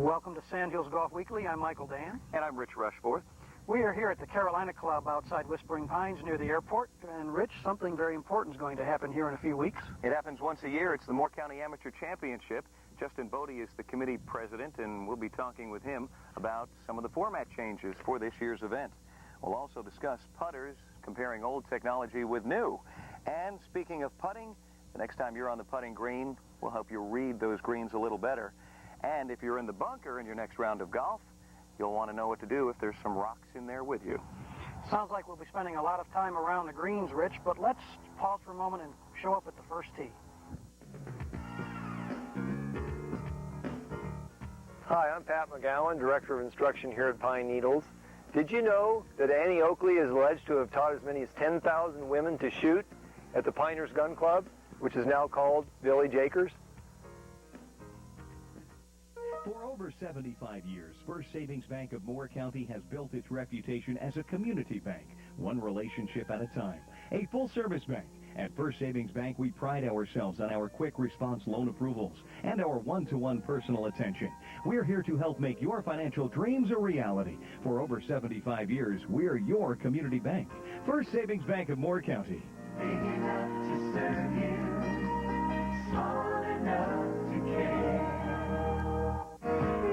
Welcome to Sandhills Golf Weekly. I'm Michael Dann. And I'm Rich Rushforth. We are here at the Carolina Club outside Whispering Pines near the airport. And Rich, something very important is going to happen here in a few weeks. It happens once a year. It's the Moore County Amateur Championship. Justin Bodie is the committee president, and we'll be talking with him about some of the format changes for this year's event. We'll also discuss putters, comparing old technology with new. And speaking of putting, the next time you're on the putting green, we'll help you read those greens a little better. And if you're in the bunker in your next round of golf, you'll want to know what to do if there's some rocks in there with you. Sounds like we'll be spending a lot of time around the greens, Rich, but let's pause for a moment and show up at the first tee. Hi, I'm Pat McGowan, Director of Instruction here at Pine Needles. Did you know that Annie Oakley is alleged to have taught as many as 10,000 women to shoot at the Piners Gun Club, which is now called Village Acres? For over 75 years, First Savings Bank of Moore County has built its reputation as a community bank, one relationship at a time. A full-service bank. At First Savings Bank, we pride ourselves on our quick response loan approvals and our one-to-one personal attention. We're here to help make your financial dreams a reality. For over 75 years, we're your community bank. First Savings Bank of Moore County. Big enough to serve you, small enough to care.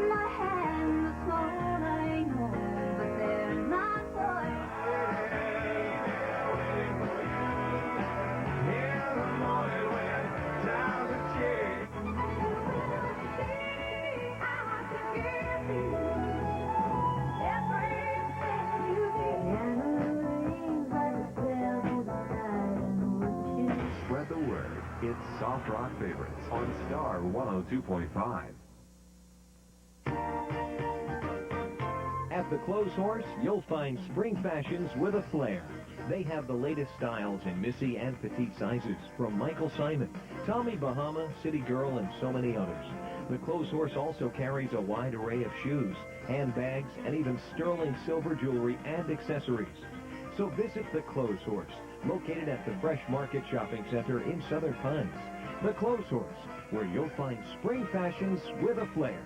My hand was small, I ain't home, but there's my toy. Waiting for you. Hear the morning wind down the cheek. See, I can give you everything you need. And the rain, but the spell is right. Spread the word. It's Soft Rock Favorites on Star 102.5. At the Clothes Horse, you'll find spring fashions with a flair. They have the latest styles in missy and petite sizes from Michael Simon, Tommy Bahama, City Girl, and so many others. The Clothes Horse also carries a wide array of shoes, handbags, and even sterling silver jewelry and accessories. So visit the Clothes Horse, located at the Fresh Market Shopping Center in Southern Pines. The Clothes Horse, where you'll find spring fashions with a flair.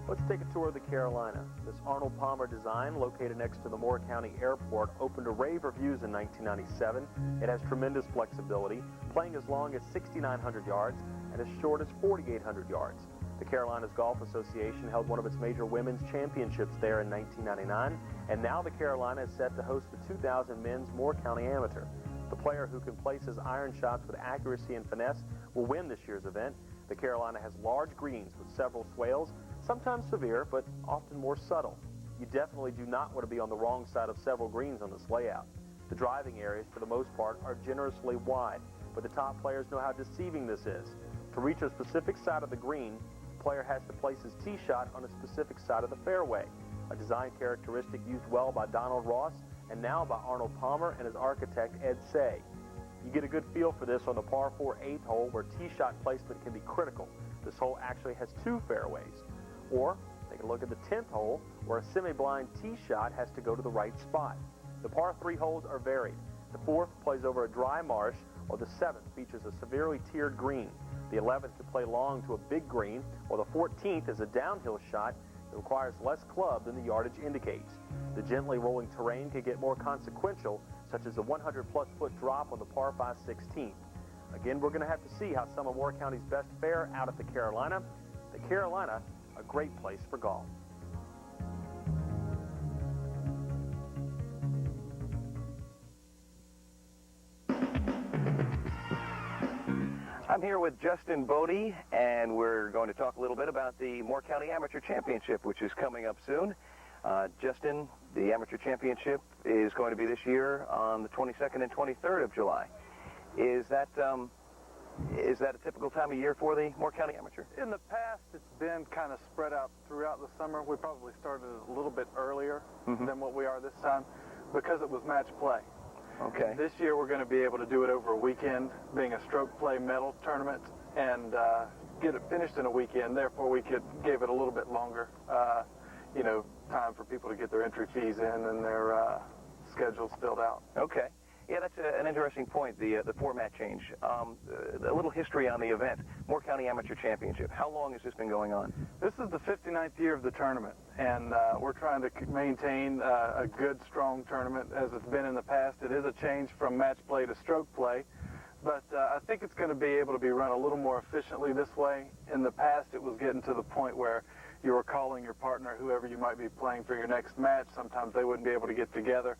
Let's take a tour of the Carolina. This Arnold Palmer design, located next to the Moore County Airport, opened to rave reviews in 1997. It has tremendous flexibility, playing as long as 6,900 yards and as short as 4,800 yards. The Carolinas Golf Association held one of its major women's championships there in 1999, and now the Carolina is set to host the 2000 Men's Moore County Amateur. The player who can place his iron shots with accuracy and finesse will win this year's event. The Carolina has large greens with several swales, sometimes severe, but often more subtle. You definitely do not want to be on the wrong side of several greens on this layout. The driving areas, for the most part, are generously wide, but the top players know how deceiving this is. To reach a specific side of the green, the player has to place his tee shot on a specific side of the fairway, a design characteristic used well by Donald Ross and now by Arnold Palmer and his architect Ed Say. You get a good feel for this on the par 4 8th hole, where tee shot placement can be critical. This hole actually has two fairways. Or take a look at the 10th hole, where a semi-blind tee shot has to go to the right spot. The par 3 holes are varied. The 4th plays over a dry marsh, while the 7th features a severely tiered green. The 11th to play long to a big green, while the 14th is a downhill shot that requires less club than the yardage indicates. The gently rolling terrain can get more consequential, such as a 100-plus foot drop on the par 5 16th. Again, we're going to have to see how some of Moore County's best fare out at the Carolina. The Carolina, a great place for golf. I'm here with Justin Bodie, and we're going to talk a little bit about the Moore County Amateur Championship, which is coming up soon. Justin, the Amateur Championship is going to be this year on the 22nd and 23rd of July. Is that a typical time of year for the Moore County Amateur? In the past, it's been kind of spread out throughout the summer. We probably started a little bit earlier than what we are this time because it was match play. Okay. This year, we're going to be able to do it over a weekend, being a stroke play medal tournament, and get it finished in a weekend. Therefore, we gave it a little bit longer, time for people to get their entry fees in and their schedules filled out. Okay. Yeah, that's an interesting point, the format change. A little history on the event. Moore County Amateur Championship. How long has this been going on? This is the 59th year of the tournament, and we're trying to maintain a good, strong tournament as it's been in the past. It is a change from match play to stroke play, but I think it's going to be able to be run a little more efficiently this way. In the past, it was getting to the point where you were calling your partner, whoever you might be playing for your next match. Sometimes they wouldn't be able to get together.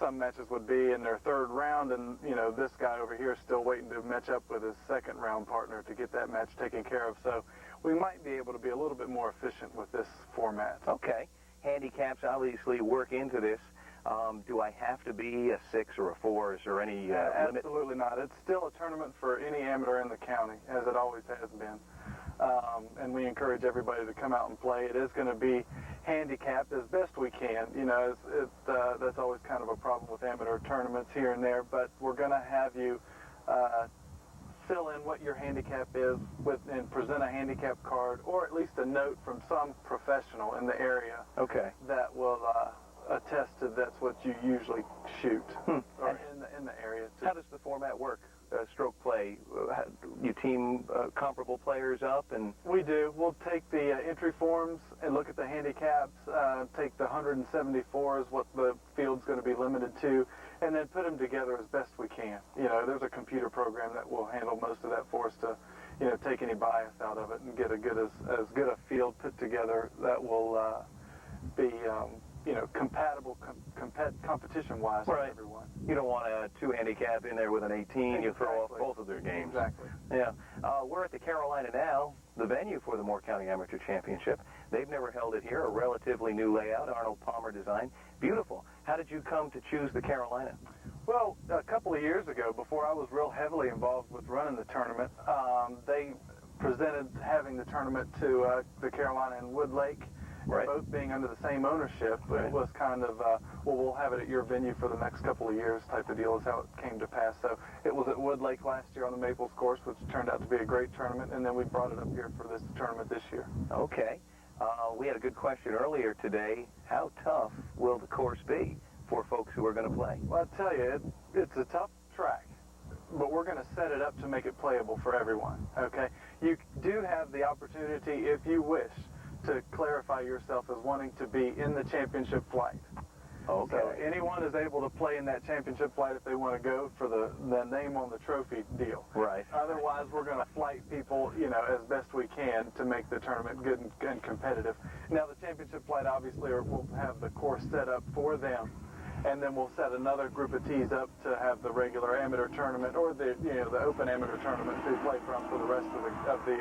Some matches would be in their third round, and this guy over here is still waiting to match up with his second round partner to get that match taken care of. So we might be able to be a little bit more efficient with this format. Okay. Handicaps obviously work into this. Do I have to be a 6 or a 4? Is there any limit? Absolutely not. It's still a tournament for any amateur in the county, as it always has been. And we encourage everybody to come out and play. It is going to be handicapped as best we can. That's always kind of a problem with amateur tournaments here and there, but we're going to have you fill in what your handicap is and present a handicap card, or at least a note from some professional in the area. Okay. That will attest to that's what you usually shoot, or in the area. How does the format work? Stroke play, you team comparable players up, and we do. We'll take the entry forms and look at the handicaps, take the 174 is what the field's going to be limited to, and then put them together as best we can. There's a computer program that will handle most of that for us to, take any bias out of it and get as good a field put together that will be compatible competition-wise for everyone. You don't want a 2 handicap in there with an 18. You throw off both of their games. Exactly. Yeah. We're at the Carolina now, the venue for the Moore County Amateur Championship. They've never held it here. A relatively new layout, Arnold Palmer design. Beautiful. How did you come to choose the Carolina? Well, a couple of years ago, before I was real heavily involved with running the tournament, they presented having the tournament to the Carolina and Wood Lake. Right. Both being under the same ownership, it was kind of, we'll have it at your venue for the next couple of years type of deal is how it came to pass. So it was at Wood Lake last year on the Maples course, which turned out to be a great tournament, and then we brought it up here for this tournament this year. Okay. We had a good question earlier today. How tough will the course be for folks who are going to play? Well, I tell you, it's a tough track, but we're going to set it up to make it playable for everyone, okay? You do have the opportunity, if you wish, to clarify yourself as wanting to be in the championship flight. Okay. So anyone is able to play in that championship flight if they want to go for the name on the trophy deal. Right. Otherwise, we're going to flight people, as best we can to make the tournament good and competitive. Now, the championship flight, obviously, we'll have the course set up for them, and then we'll set another group of tees up to have the regular amateur tournament or the open amateur tournament to play from for the rest of the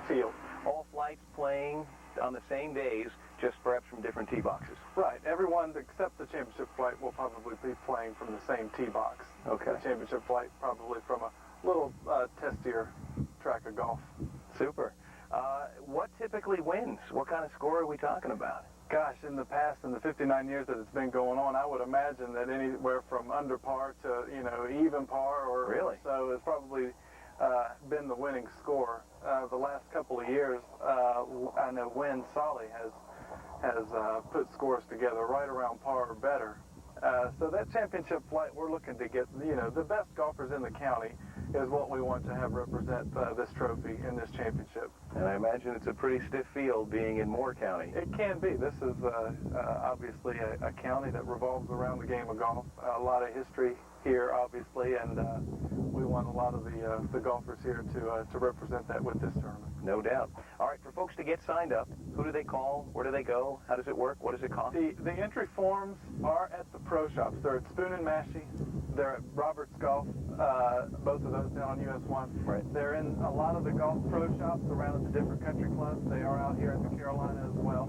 field. All flights playing on the same days, just perhaps from different tee boxes. Right. Everyone except the championship flight will probably be playing from the same tee box. Okay. The championship flight probably from a little testier track of golf. Super. What typically wins? What kind of score are we talking about? Gosh, in the past, in the 59 years that it's been going on, I would imagine that anywhere from under par to, even par or really? So has probably been the winning score. The last couple of years, I know Win Solly has put scores together right around par or better. So that championship flight, we're looking to get, the best golfers in the county is what we want to have represent this trophy in this championship. And I imagine it's a pretty stiff field being in Moore County. It can be. This is obviously a county that revolves around the game of golf. A lot of history here, obviously, and we want a lot of the golfers here to represent that with this tournament. No doubt. All right, for folks to get signed up, who do they call? Where do they go? How does it work? What does it cost? The entry forms are at the pro shops. They're at Spoon and Mashie. They're at Roberts Golf, both of those down on US 1. Right. They're in a lot of the golf pro shops around at the different country clubs. They are out here in the Carolina as well.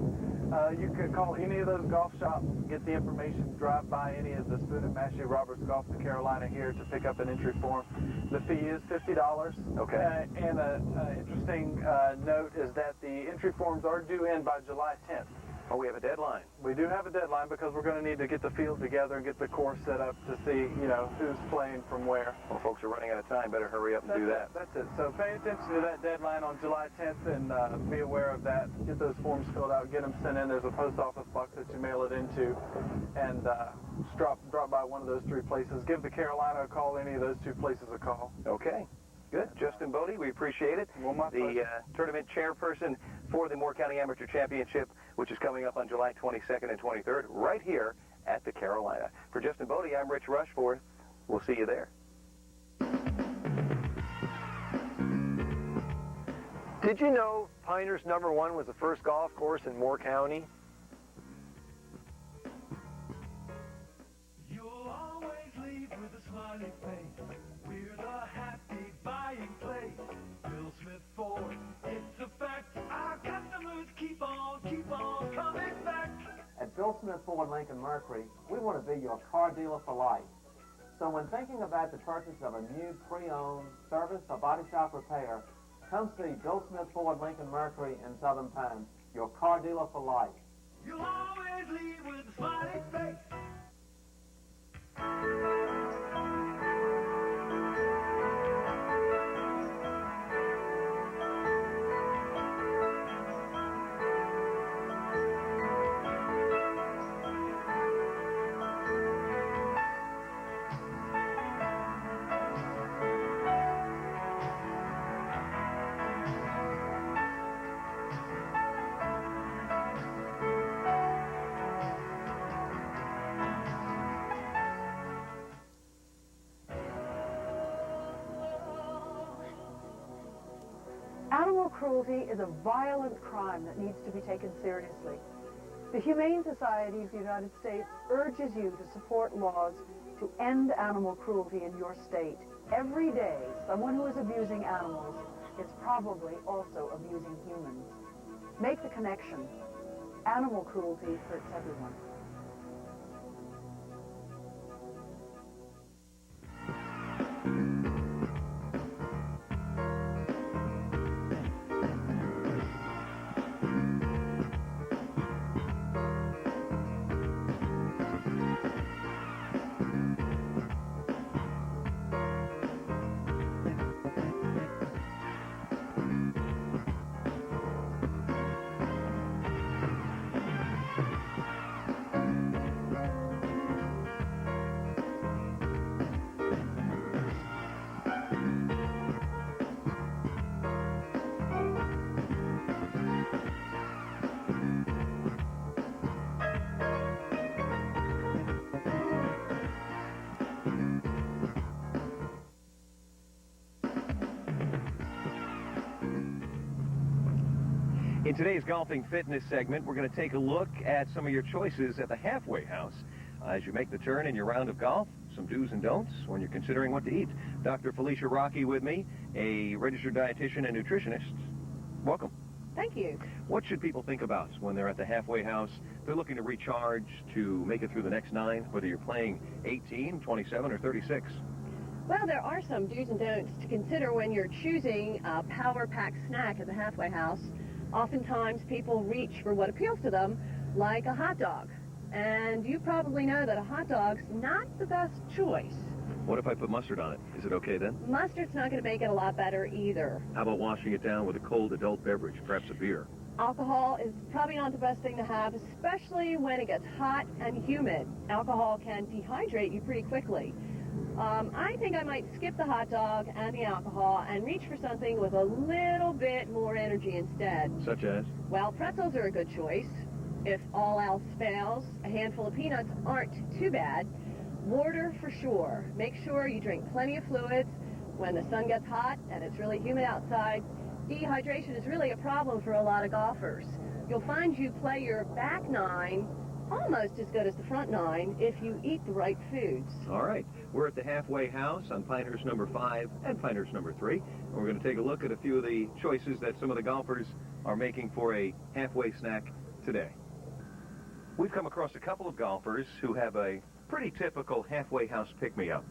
You could call any of those golf shops, get the information, drive by any of the Spoon and Mashie, Roberts Golf, the Carolina here to pick up an entry form. The fee is $50. Okay. And an interesting note is that the entry forms are due in by July 10th. Oh, we have a deadline. We do have a deadline because we're going to need to get the field together and get the course set up to see, you know, who's playing from where. Well, folks are running out of time. Better hurry up and do that. That's it. So pay attention to that deadline on July 10th and be aware of that. Get those forms filled out. Get them sent in. There's a post office box that you mail it into. And drop by one of those three places. Give the Carolina a call. Any of those two places a call. Okay. Good. Justin Bodie, we appreciate it. Well, my the tournament chairperson for the Moore County Amateur Championship, which is coming up on July 22nd and 23rd, right here at the Carolina. For Justin Bodie, I'm Rich Rushforth. We'll see you there. Did you know Pinehurst #1 was the first golf course in Moore County? You'll always leave with a smiley face. We're the happy buying place. Bill Smith Ford, it's a fact. Our customers keep on coming back. At Bill Smith Ford Lincoln Mercury, we want to be your car dealer for life. So when thinking about the purchase of a new pre-owned service or body shop repair, come see Bill Smith Ford Lincoln Mercury in Southern Pines, your car dealer for life. You'll always leave with a smiley face. Animal cruelty is a violent crime that needs to be taken seriously. The Humane Society of the United States urges you to support laws to end animal cruelty in your state. Every day, someone who is abusing animals is probably also abusing humans. Make the connection. Animal cruelty hurts everyone. In today's golfing fitness segment, we're going to take a look at some of your choices at the halfway house. As you make the turn in your round of golf, some do's and don'ts when you're considering what to eat. Dr. Felicia Rocky with me, a registered dietitian and nutritionist. Welcome. Thank you. What should people think about when they're at the halfway house? They're looking to recharge to make it through the next 9, whether you're playing 18, 27, or 36. Well, there are some do's and don'ts to consider when you're choosing a power-packed snack at the halfway house. Oftentimes, people reach for what appeals to them, like a hot dog. And you probably know that a hot dog's not the best choice. What if I put mustard on it? Is it okay then? Mustard's not going to make it a lot better either. How about washing it down with a cold adult beverage, perhaps a beer? Alcohol is probably not the best thing to have, especially when it gets hot and humid. Alcohol can dehydrate you pretty quickly. I think I might skip the hot dog and the alcohol and reach for something with a little bit more energy instead. Such as? Well, pretzels are a good choice. If all else fails, a handful of peanuts aren't too bad. Water for sure. Make sure you drink plenty of fluids. When the sun gets hot and it's really humid outside, dehydration is really a problem for a lot of golfers. You'll find you play your back 9 almost as good as the front 9 if you eat the right foods. All right. We're at the halfway house on Pinehurst #5 and Pinehurst #3. And we're going to take a look at a few of the choices that some of the golfers are making for a halfway snack today. We've come across a couple of golfers who have a pretty typical halfway house pick-me-up.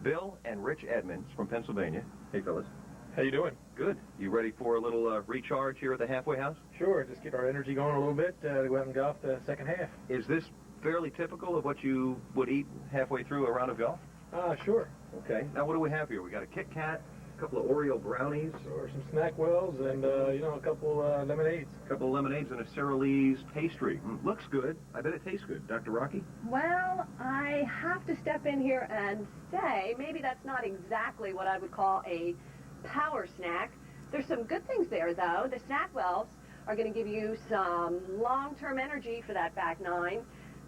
Bill and Rich Edmonds from Pennsylvania. Hey, fellas. How you doing? Good. You ready for a little recharge here at the halfway house? Sure, just get our energy going a little bit to go out and golf the second half. Is this fairly typical of what you would eat halfway through a round of golf? Sure. Okay. Now, what do we have here? We got a Kit Kat, a couple of Oreo brownies. Or some snack wells and, a couple lemonades. A couple of lemonades and a Sara Lee's pastry. Looks good. I bet it tastes good. Dr. Rocky? Well, I have to step in here and say maybe that's not exactly what I would call a power snack. There's some good things there, though. The snack wells are going to give you some long-term energy for that back nine.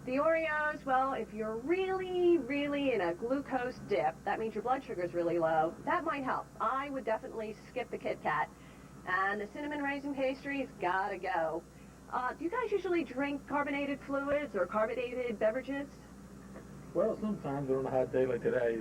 The Oreos, well, if you're really, really in a glucose dip, that means your blood sugar is really low, that might help. I would definitely skip the Kit Kat. And the cinnamon raisin pastry's gotta go. Do you guys usually drink carbonated fluids or carbonated beverages? Well, sometimes on a hot day like today,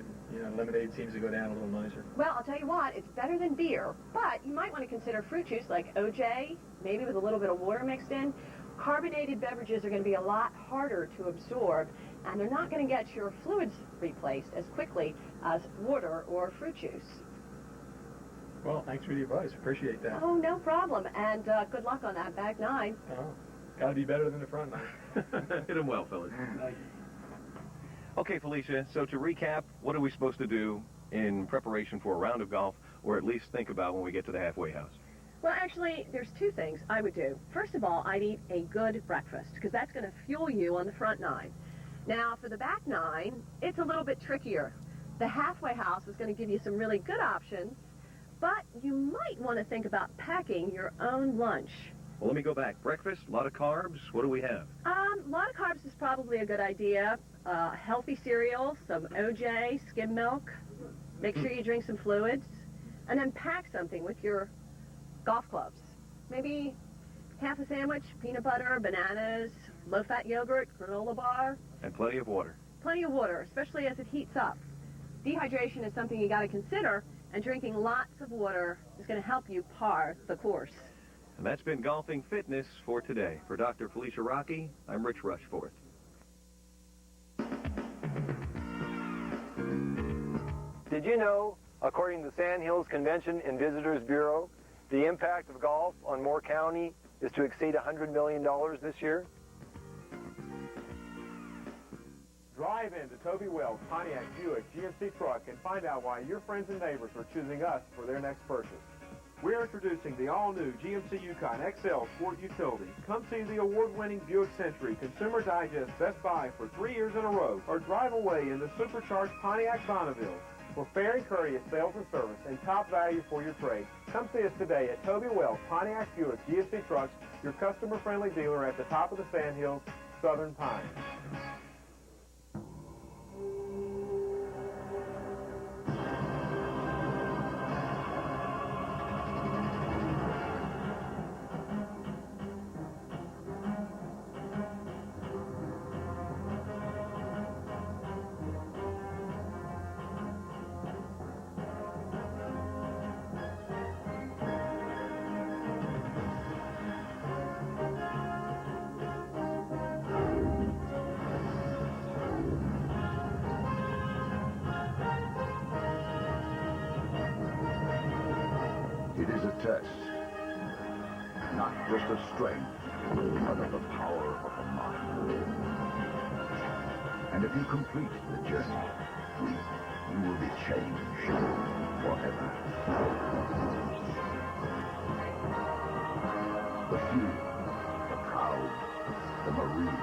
lemonade seems to go down a little nicer. Well, I'll tell you what, it's better than beer, but you might want to consider fruit juice like OJ, maybe with a little bit of water mixed in. Carbonated beverages are going to be a lot harder to absorb, and they're not going to get your fluids replaced as quickly as water or fruit juice. Well, thanks for the advice. Appreciate that. Oh, no problem, and good luck on that back nine. Oh, got to be better than the front nine. Hit him well, fellas. Thank you. Okay, Felicia, so to recap, what are we supposed to do in preparation for a round of golf, or at least think about when we get to the halfway house? Well, actually, there's two things I would do. First of all, I'd eat a good breakfast, because that's going to fuel you on the front nine. Now, for the back nine, it's a little bit trickier. The halfway house is going to give you some really good options, but you might want to think about packing your own lunch. Well, let me go back. Breakfast, a lot of carbs. What do we have? A lot of carbs is probably a good idea. Healthy cereal, some OJ, skim milk. Make sure you drink some fluids. And then pack something with your golf clubs. Maybe half a sandwich, peanut butter, bananas, low-fat yogurt, granola bar. And plenty of water. Plenty of water, especially as it heats up. Dehydration is something you got to consider, and drinking lots of water is going to help you par the course. And that's been Golfing Fitness for today. For Dr. Felicia Rocky, I'm Rich Rushforth. Did you know, according to the Sandhills Convention and Visitors Bureau, the impact of golf on Moore County is to exceed $100 million this year? Drive into Toby Wells Pontiac Buick GMC truck and find out why your friends and neighbors are choosing us for their next purchase. We're introducing the all-new GMC Yukon XL Sport Utility. Come see the award-winning Buick Century Consumer Digest Best Buy for 3 years in a row, or drive away in the supercharged Pontiac Bonneville. For fair and courteous sales and service and top value for your trade, come see us today at Toby Wells Pontiac Buick GMC Trucks, your customer-friendly dealer at the top of the Sandhills, Southern Pines. It is a test, not just of strength, but of the power of the mind. And if you complete the journey, you will be changed forever. The few, the proud, the Marines.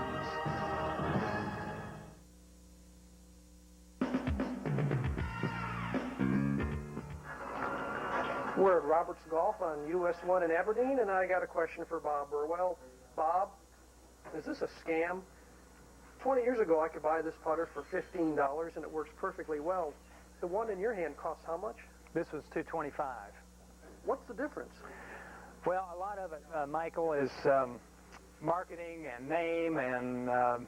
We're at Roberts Golf on US 1 in Aberdeen, and I got a question for Bob Burwell. Bob, is this a scam? 20 years ago, I could buy this putter for $15, and it works perfectly well. The one in your hand costs how much? This was $225. What's the difference? Well, a lot of it, Michael, is marketing and name and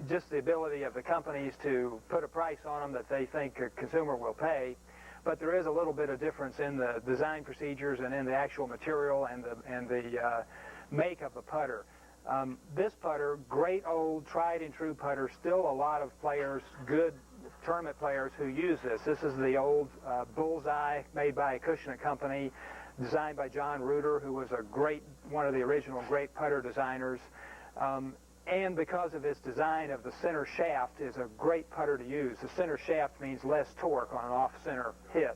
just the ability of the companies to put a price on them that they think a consumer will pay. But there is a little bit of difference in the design procedures and in the actual material and the make of the putter. This putter, great old tried and true putter, still a lot of players, good tournament players who use this. This is the old Bullseye made by a Cushionet company. designed by John Reuter, who was one of the original great putter designers. And because of his design of the center shaft is a great putter to use. The center shaft means less torque on an off-center hit.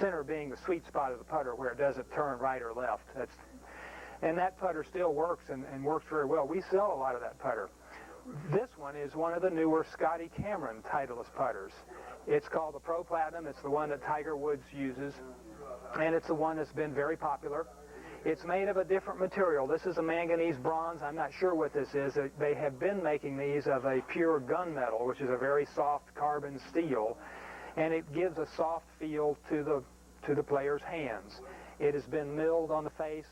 Center being the sweet spot of the putter where it doesn't turn right or left. And that putter still works and works very well. We sell a lot of that putter. This one is one of the newer Scotty Cameron Titleist putters. It's called the Pro Platinum. It's the one that Tiger Woods uses, and it's the one that's been very popular. It's made of a different material. This is a manganese bronze. I'm not sure what this is. They have been making these of a pure gunmetal, which is a very soft carbon steel, and it gives a soft feel to the player's hands. It has been milled on the face,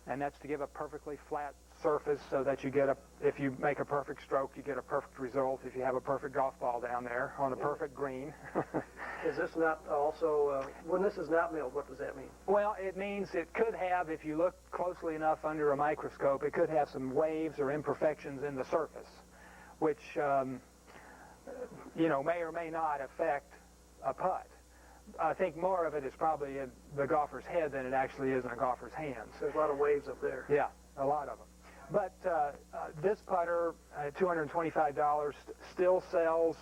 and that's to give a perfectly flat surface so that you get if you make a perfect stroke, you get a perfect result. If you have a perfect golf ball down there on a perfect green. Is this not also, when this is not milled, what does that mean? Well, it means it could have, if you look closely enough under a microscope, it could have some waves or imperfections in the surface, which, may or may not affect a putt. I think more of it is probably in the golfer's head than it actually is in a golfer's hands. There's a lot of waves up there. Yeah, a lot of them. But this putter, $225, still sells.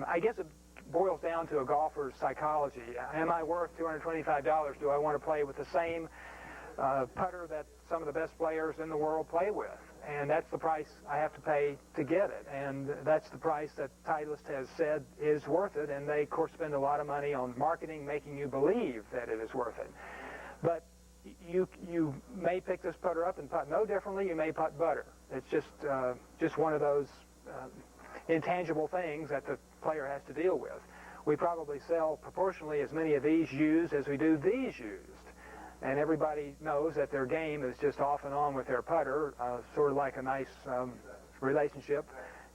I guess it boils down to a golfer's psychology. Am I worth $225? Do I want to play with the same putter that some of the best players in the world play with? And that's the price I have to pay to get it. And that's the price that Titleist has said is worth it. And they, of course, spend a lot of money on marketing, making you believe that it is worth it. But you may pick this putter up and putt no differently. You may putt better. It's just one of those intangible things that the player has to deal with. We probably sell proportionally as many of these used as we do these used. And everybody knows that their game is just off and on with their putter, sort of like a nice relationship.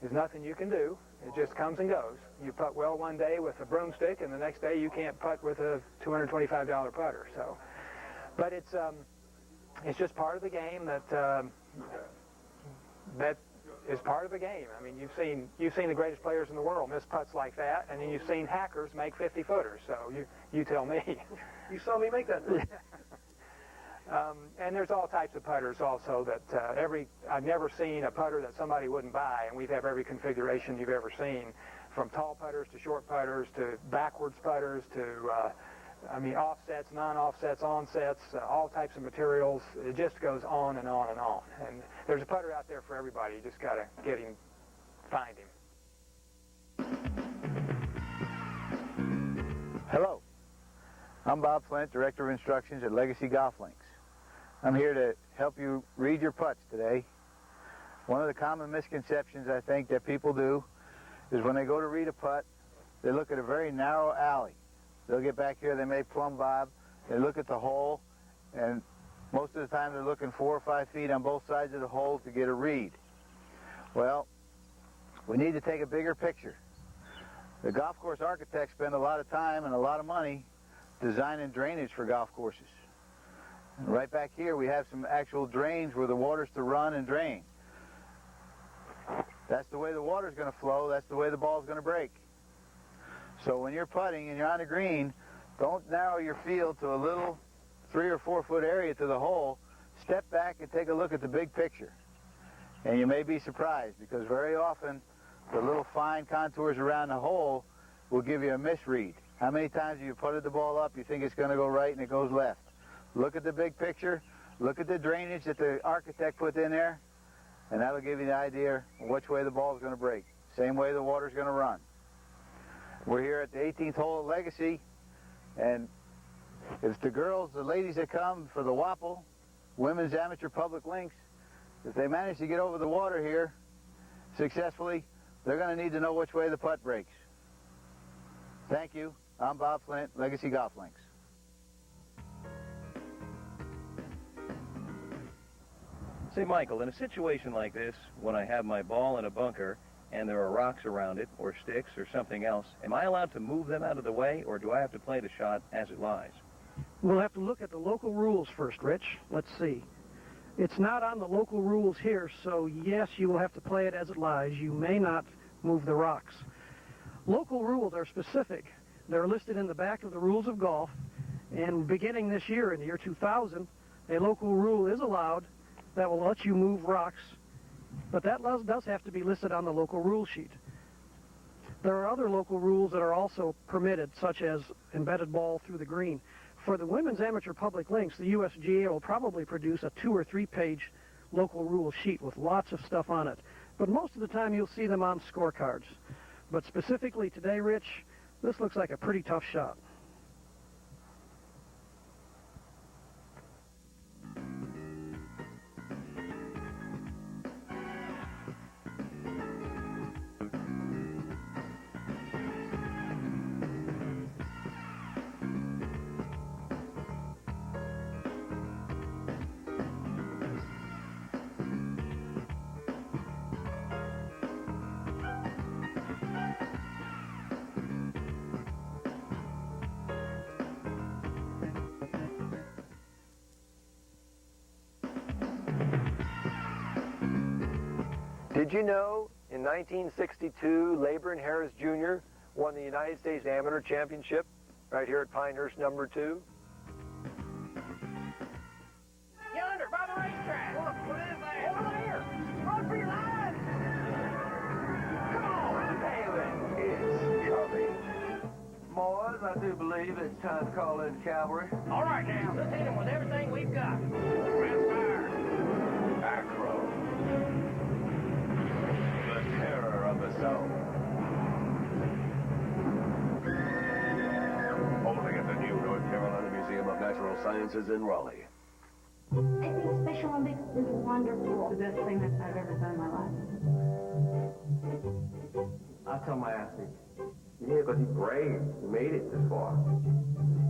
There's nothing you can do. It just comes and goes. You putt well one day with a broomstick, and the next day you can't putt with a $225 putter. So, but it's just part of the game that is part of the game. I mean, you've seen the greatest players in the world miss putts like that, and then you've seen hackers make 50-footers. So you tell me. You saw me make that. And there's all types of putters also that I've never seen a putter that somebody wouldn't buy, and we have every configuration you've ever seen, from tall putters to short putters to backwards putters to offsets, non-offsets, onsets, all types of materials. It just goes on and on and on. And there's a putter out there for everybody. You just got to find him. Hello. I'm Bob Flint, Director of Instructions at Legacy Golf Links. I'm here to help you read your putts today. One of the common misconceptions I think that people do is when they go to read a putt, they look at a very narrow alley. They'll get back here, they may plumb bob, they look at the hole, and most of the time they're looking 4 or 5 feet on both sides of the hole to get a read. Well, we need to take a bigger picture. The golf course architects spend a lot of time and a lot of money designing drainage for golf courses. And right back here we have some actual drains where the water's to run and drain. That's the way the water's going to flow, that's the way the ball's going to break. So when you're putting and you're on the green, don't narrow your field to a little 3 or 4 foot area to the hole. Step back and take a look at the big picture. And you may be surprised, because very often the little fine contours around the hole will give you a misread. How many times have you putted the ball up, you think it's going to go right and it goes left? Look at the big picture, look at the drainage that the architect put in there, and that'll give you the idea of which way the ball is going to break. Same way the water's going to run. We're here at the 18th hole of Legacy, and it's the ladies that come for the WAPL, Women's Amateur Public Links. If they manage to get over the water here successfully, they're going to need to know which way the putt breaks. Thank you. I'm Bob Flint, Legacy Golf Links. Say, Michael, in a situation like this, when I have my ball in a bunker and there are rocks around it, or sticks, or something else, am I allowed to move them out of the way, or do I have to play the shot as it lies? We'll have to look at the local rules first, Rich. Let's see. It's not on the local rules here, so yes, you will have to play it as it lies. You may not move the rocks. Local rules are specific. They're listed in the back of the rules of golf, And beginning this year, in the year 2000, a local rule is allowed that will let you move rocks, but that does have to be listed on the local rule sheet. There are other local rules that are also permitted, such as embedded ball through the green. For the women's amateur public links, the USGA will probably produce a 2 or 3 page local rule sheet with lots of stuff on it. But most of the time you'll see them on scorecards. But specifically today, Rich, this looks like a pretty tough shot. Did you know in 1962, Laban Harris Jr. won the United States Amateur Championship right here at Pinehurst number 2? Yonder, by the racetrack. Look, what is that? Over there. Run for your lives. Come on, David. It's coming. Boys, I do believe it's time to call in cavalry. All right, now, let's hit him with everything we've got. Press fire. Acro. The terror of the zone. Holding at the new North Carolina Museum of Natural Sciences in Raleigh. I think Special Olympics is wonderful. The best thing that I've ever done in my life. I tell my athlete, yeah, but he's brave. He made it this far.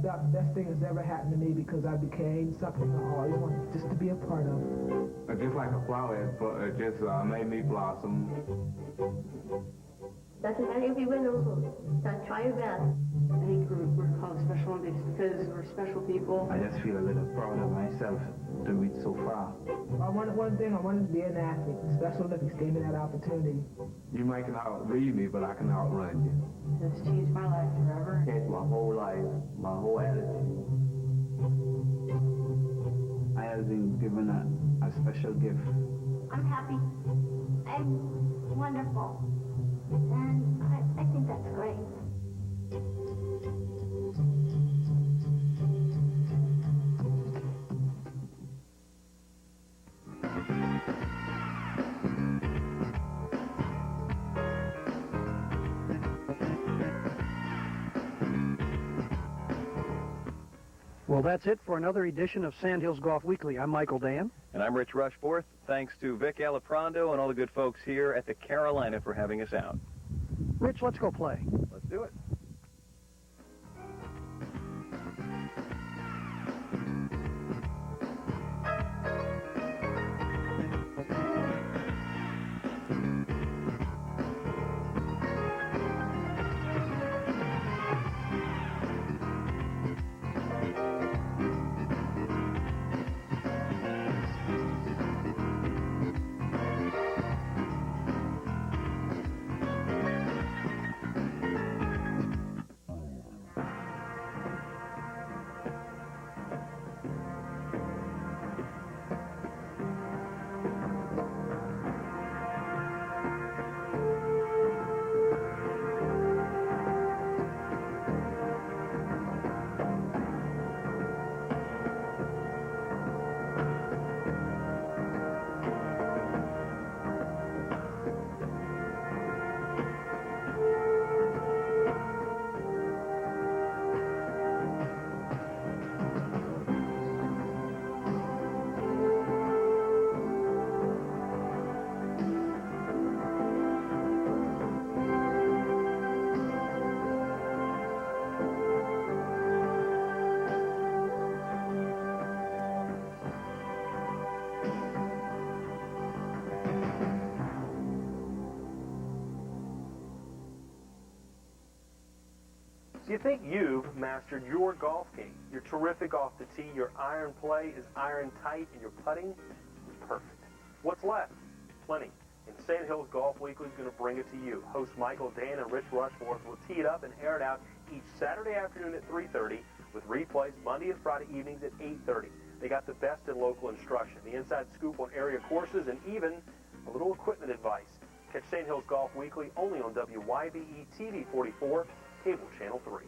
The best thing that's ever happened to me because I became something I always wanted just to be a part of. Just like a flower, it just made me blossom. Doesn't matter if you win or lose. Just try your best. I think we're called Special Olympics because we're special people. I just feel a little proud of myself to reach so far. I wanted to be an athlete. The Special Olympics gave me that opportunity. You might can outlead me, but I can outrun you. It's changed my life forever. Changed my whole life, my whole attitude. I have been given a special gift. I'm happy. I'm wonderful. And I think that's great. Well, that's it for another edition of Sandhills Golf Weekly. I'm Michael Dann. And I'm Rich Rushforth. Thanks to Vic Aliprando and all the good folks here at the Carolina for having us out. Rich, let's go play. Let's do it. Do you think you've mastered your golf game? You're terrific off the tee, your iron play is iron tight, and your putting is perfect. What's left? Plenty. And Sandhills Golf Weekly is going to bring it to you. Hosts Michael Dann and Rich Rushforth will tee it up and air it out each Saturday afternoon at 3:30 with replays Monday and Friday evenings at 8:30. They got the best in local instruction, the inside scoop on area courses, and even a little equipment advice. Catch Sandhills Golf Weekly only on WYBE TV 44, Cable Channel 3.